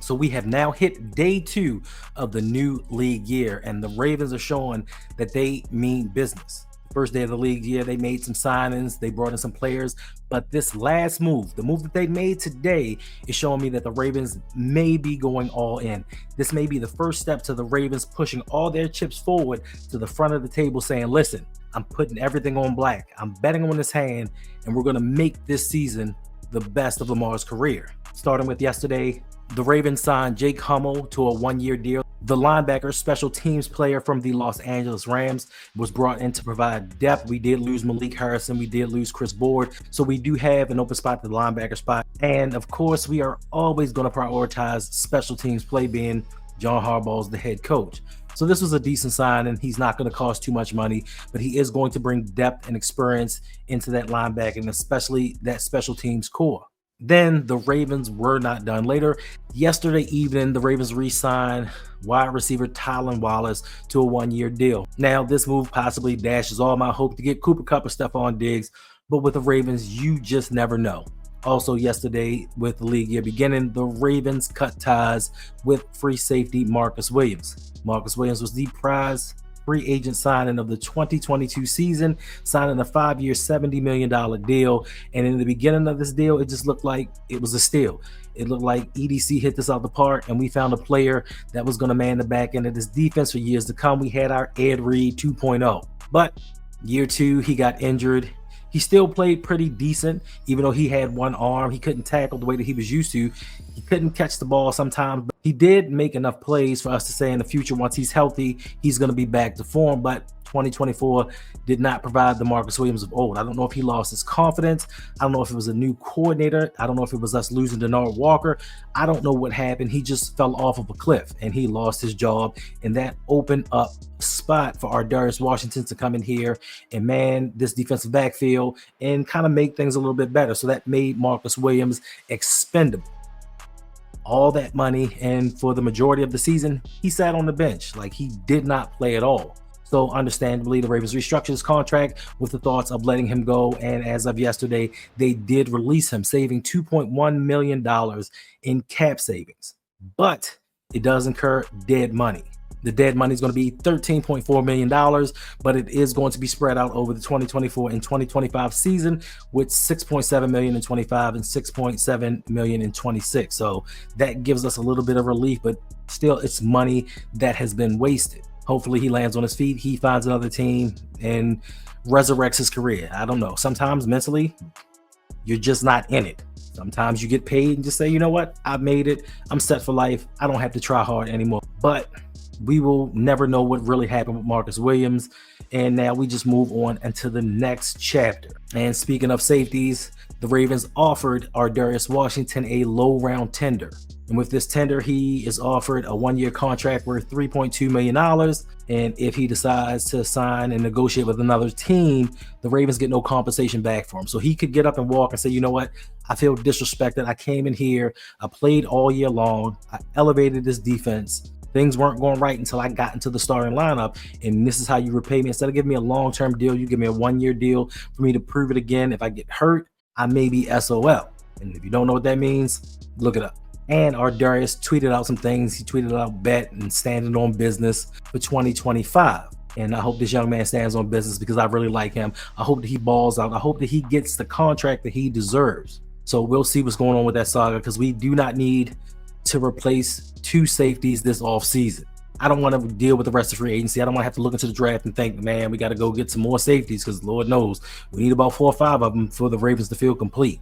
So we have now hit day 2 of the new league year, and the Ravens are showing that they mean business. First day of the league year, they made some signings, they brought in some players, but this last move, the move that they made today, is showing me that the Ravens may be going all in. This may be the first step to the Ravens pushing all their chips forward to the front of the table, saying, listen, I'm putting everything on black. I'm betting on this hand, and we're going to make this season the best of Lamar's career. Starting with yesterday, the Ravens signed Jake Hummel to a 1-year deal. The linebacker, special teams player from the Los Angeles Rams, was brought in to provide depth. We did lose Malik Harrison. We did lose Chris Board. So we do have an open spot to the linebacker spot. And of course, we are always going to prioritize special teams play, being John Harbaugh's the head coach. So this was a decent sign, and he's not going to cost too much money, but he is going to bring depth and experience into that linebacker, and especially that special teams core. Then the Ravens were not done. Later yesterday evening, the Ravens re-signed wide receiver Tylan Wallace to a 1-year deal. Now, this move possibly dashes all my hope to get Cooper Kupp or Stephon Diggs, but with the Ravens, you just never know. Also yesterday, with the league year beginning, the Ravens cut ties with free safety Marcus Williams. Marcus Williams was the prize free agent signing of the 2022 season, signing a 5-year, $70 million deal. And in the beginning of this deal, it just looked like it was a steal. It looked like EDC hit this out the park, and we found a player that was going to man the back end of this defense for years to come. We had our Ed Reed 2.0. But year 2, he got injured. He still played pretty decent, even though he had one arm. He couldn't tackle the way that he was used to. He couldn't catch the ball sometimes, but he did make enough plays for us to say in the future, once he's healthy, he's going to be back to form. But 2024 did not provide the Marcus Williams of old. I don't know if he lost his confidence. I don't know if it was a new coordinator. I don't know if it was us losing Denard Walker. I don't know what happened. He just fell off of a cliff, and he lost his job, and that opened up a spot for our Darius Washington to come in here and man this defensive backfield and kind of make things a little bit better. So that made Marcus Williams expendable. All that money, and for the majority of the season, he sat on the bench. Like, he did not play at all. So understandably, the Ravens restructured his contract with the thoughts of letting him go. And as of yesterday, they did release him, saving $2.1 million in cap savings. But it does incur dead money. The dead money is going to be $13.4 million, but it is going to be spread out over the 2024 and 2025 season, with $6.7 million in 25 and $6.7 million in 26. So that gives us a little bit of relief, but still, it's money that has been wasted. Hopefully he lands on his feet, he finds another team, and resurrects his career. I don't know. Sometimes mentally, you're just not in it. Sometimes you get paid and just say, you know what? I made it. I'm set for life. I don't have to try hard anymore. But we will never know what really happened with Marcus Williams. And now we just move on into the next chapter. And speaking of safeties, the Ravens offered our Darius Washington a low round tender. And with this tender, he is offered a 1-year contract worth $3.2 million. And if he decides to sign and negotiate with another team, the Ravens get no compensation back for him. So he could get up and walk and say, you know what? I feel disrespected. I came in here. I played all year long. I elevated this defense. Things weren't going right until I got into the starting lineup. And this is how you repay me. Instead of giving me a long-term deal, you give me a 1-year deal for me to prove it again. If I get hurt, I may be SOL. And if you don't know what that means, look it up. And our Darius tweeted out some things. He tweeted out bet and standing on business for 2025. And I hope this young man stands on business, because I really like him. I hope that he balls out. I hope that he gets the contract that he deserves. So we'll see what's going on with that saga, because we do not need to replace 2 safeties this offseason. I don't want to deal with the rest of free agency. I don't want to have to look into the draft and think, man, we got to go get some more safeties, because Lord knows we need about 4 or 5 of them for the Ravens to feel complete.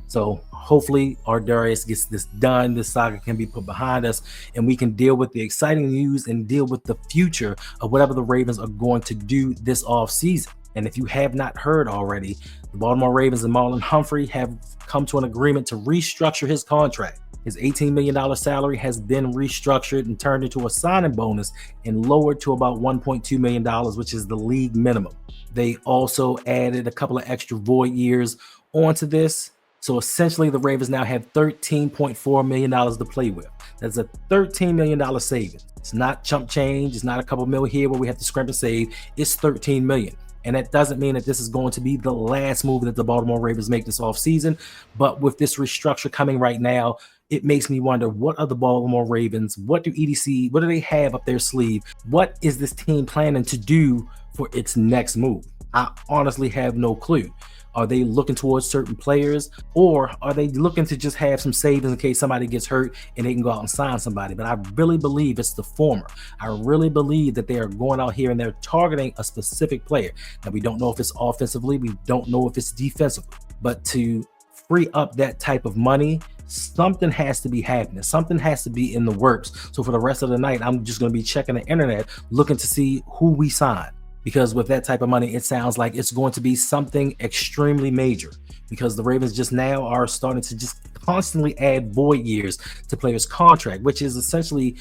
So hopefully our Darius gets this done. This saga can be put behind us, and we can deal with the exciting news and deal with the future of whatever the Ravens are going to do this offseason. And if you have not heard already, the Baltimore Ravens and Marlon Humphrey have come to an agreement to restructure his contract. His $18 million salary has been restructured and turned into a signing bonus and lowered to about $1.2 million, which is the league minimum. They also added a couple of extra void years onto this. So essentially, the Ravens now have $13.4 million to play with. That's a $13 million savings. It's not chump change. It's not a couple mil here where we have to scrimp and save. It's $13 million. And that doesn't mean that this is going to be the last move that the Baltimore Ravens make this offseason. But with this restructure coming right now, it makes me wonder, what are the Baltimore Ravens? What do EDC, what do they have up their sleeve? What is this team planning to do for its next move? I honestly have no clue. Are they looking towards certain players, or are they looking to just have some savings in case somebody gets hurt and they can go out and sign somebody? But I really believe it's the former. I really believe that they are going out here and they're targeting a specific player. Now, we don't know if it's offensively, we don't know if it's defensively, but to free up that type of money, something has to be happening. Something has to be in the works. So for the rest of the night, I'm just going to be checking the internet, looking to see who we sign. Because with that type of money, it sounds like it's going to be something extremely major, because the Ravens just now are starting to just constantly add void years to players' contract, which is essentially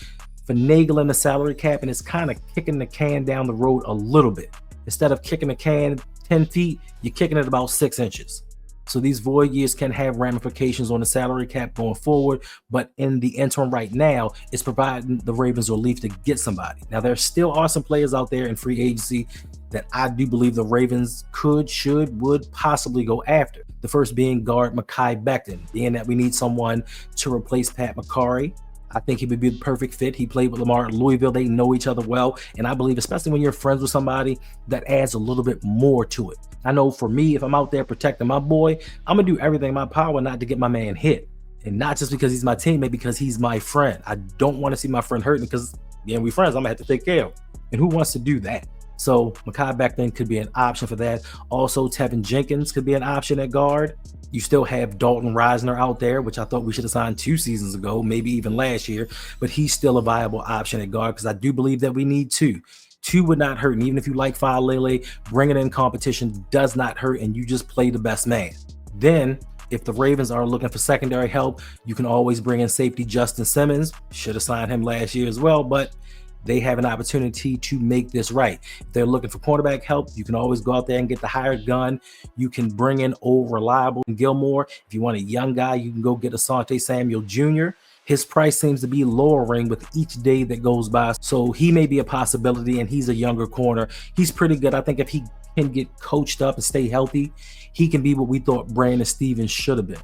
finagling the salary cap, and it's kind of kicking the can down the road a little bit. Instead of kicking the can 10 feet, you're kicking it about 6 inches. So these void years can have ramifications on the salary cap going forward, but in the interim right now, it's providing the Ravens relief to get somebody. Now, there still are some players out there in free agency that I do believe the Ravens could, should, would possibly go after. The first being guard Mekhi Becton, being that we need someone to replace Pat McCarry. I think he would be the perfect fit. He played with Lamar at Louisville. They know each other well. And I believe, especially when you're friends with somebody, that adds a little bit more to it. I know for me, if I'm out there protecting my boy, I'm going to do everything in my power not to get my man hit. And not just because he's my teammate, because he's my friend. I don't want to see my friend hurting, because, yeah, we friends. I'm going to have to take care of him. And who wants to do that? So Mekhi Becton could be an option for that. Also, Tevin Jenkins could be an option at guard. You still have Dalton Risner out there, which I thought we should have signed 2 seasons ago, maybe even last year, but he's still a viable option at guard, because I do believe that we need 2. 2 would not hurt. And even if you like Lele, bringing in competition does not hurt, and you just play the best man. Then, if the Ravens are looking for secondary help, you can always bring in safety Justin Simmons. Should have signed him last year as well, but they have an opportunity to make this right. If they're looking for cornerback help, you can always go out there and get the hired gun. You can bring in old, reliable Gilmore. If you want a young guy, you can go get Asante Samuel Jr. His price seems to be lowering with each day that goes by, so he may be a possibility, and he's a younger corner. He's pretty good. I think if he can get coached up and stay healthy, he can be what we thought Brandon Stevens should have been,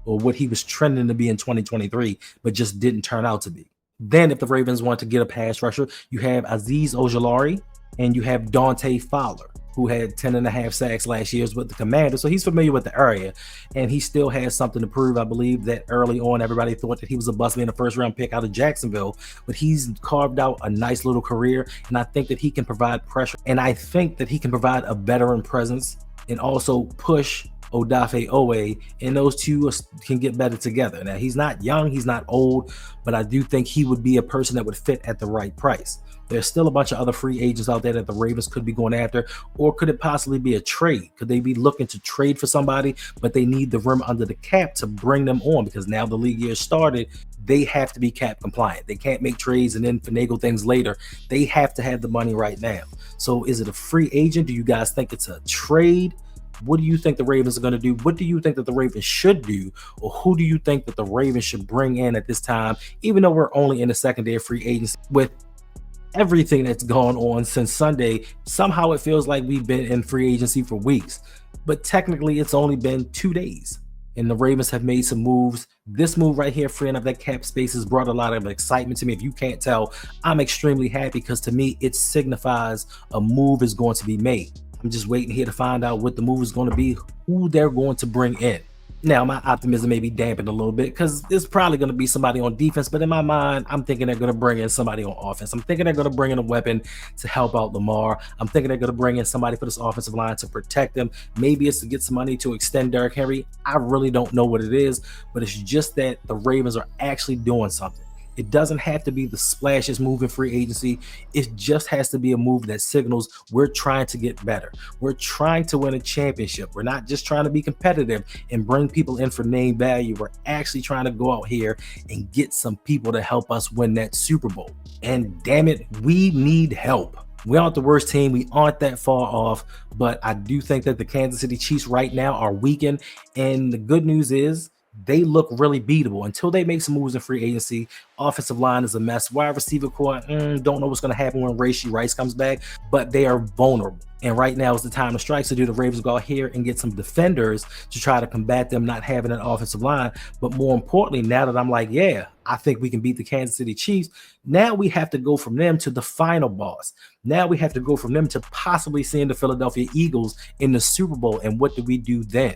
or what he was trending to be in 2023, but just didn't turn out to be. Then if the Ravens want to get a pass rusher, you have Azeez Ojulari and you have Dante Fowler, who had 10.5 sacks last year with the Commanders. So he's familiar with the area, and he still has something to prove. I believe that early on, everybody thought that he was a bust being a first-round pick out of Jacksonville, but he's carved out a nice little career, and I think that he can provide pressure, and I think that he can provide a veteran presence and also push Odafe Owe, and those two can get better together. Now, he's not young, he's not old, but I do think he would be a person that would fit at the right price. There's still a bunch of other free agents out there that the Ravens could be going after, or could it possibly be a trade? Could they be looking to trade for somebody, but they need the room under the cap to bring them on, because now the league year started, they have to be cap compliant. They can't make trades and then finagle things later. They have to have the money right now. So is it a free agent? Do you guys think it's a trade? What do you think the Ravens are going to do? What do you think that the Ravens should do? Or who do you think that the Ravens should bring in at this time, even though we're only in the second day of free agency? With everything that's gone on since Sunday, somehow it feels like we've been in free agency for weeks. But technically, it's only been 2 days. And the Ravens have made some moves. This move right here, freeing up that cap space, has brought a lot of excitement to me. If you can't tell, I'm extremely happy, because to me, it signifies a move is going to be made. I'm just waiting here to find out what the move is going to be, who they're going to bring in. Now, my optimism may be dampened a little bit, because it's probably going to be somebody on defense, but in my mind, I'm thinking they're going to bring in somebody on offense. I'm thinking they're going to bring in a weapon to help out Lamar. I'm thinking they're going to bring in somebody for this offensive line to protect them. Maybe it's to get some money to extend Derrick Henry. I really don't know what it is, but it's just that the Ravens are actually doing something. It doesn't have to be the splashiest move in free agency. It just has to be a move that signals we're trying to get better. We're trying to win a championship. We're not just trying to be competitive and bring people in for name value. We're actually trying to go out here and get some people to help us win that Super Bowl. And damn it, we need help. We aren't the worst team. We aren't that far off, but I do think that the Kansas City Chiefs right now are weakened. And the good news is, they look really beatable. Until they make some moves in free agency, Offensive line is a mess. Wide receiver core, don't know what's going to happen when Rashee Rice comes back, but they are vulnerable. And right now is the time to strike. So do the Ravens go out here and get some defenders to try to combat them not having an offensive line? But more importantly, now that I'm like, yeah, I think we can beat the Kansas City Chiefs, now we have to go from them to the final boss. Now we have to go from them to possibly seeing the Philadelphia Eagles in the Super Bowl. And what do we do then?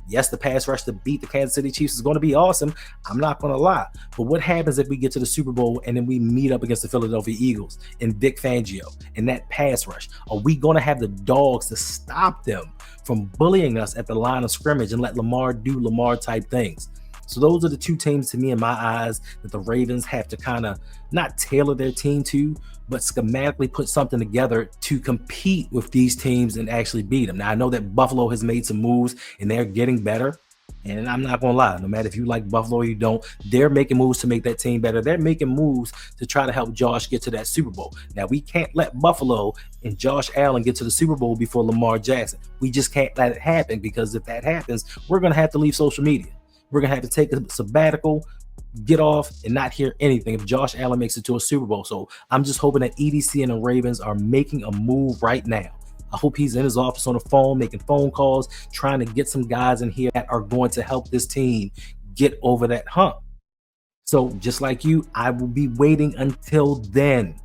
Yes, the pass rush to beat the Kansas City Chiefs is going to be awesome. I'm not going to lie. But what happens if we get to the Super Bowl and then we meet up against the Philadelphia Eagles and Vic Fangio and that pass rush? Are we going to have the dogs to stop them from bullying us at the line of scrimmage and let Lamar do Lamar type things? So those are the two teams to me in my eyes that the Ravens have to kind of not tailor their team to, but schematically put something together to compete with these teams and actually beat them. Now, I know that Buffalo has made some moves and they're getting better. And I'm not going to lie, no matter if you like Buffalo or you don't, they're making moves to make that team better. They're making moves to try to help Josh get to that Super Bowl. Now, we can't let Buffalo and Josh Allen get to the Super Bowl before Lamar Jackson. We just can't let it happen, because if that happens, we're going to have to leave social media. We're going to have to take a sabbatical, get off, and not hear anything if Josh Allen makes it to a Super Bowl. So I'm just hoping that EDC and the Ravens are making a move right now. I hope he's in his office on the phone, making phone calls, trying to get some guys in here that are going to help this team get over that hump. So just like you, I will be waiting until then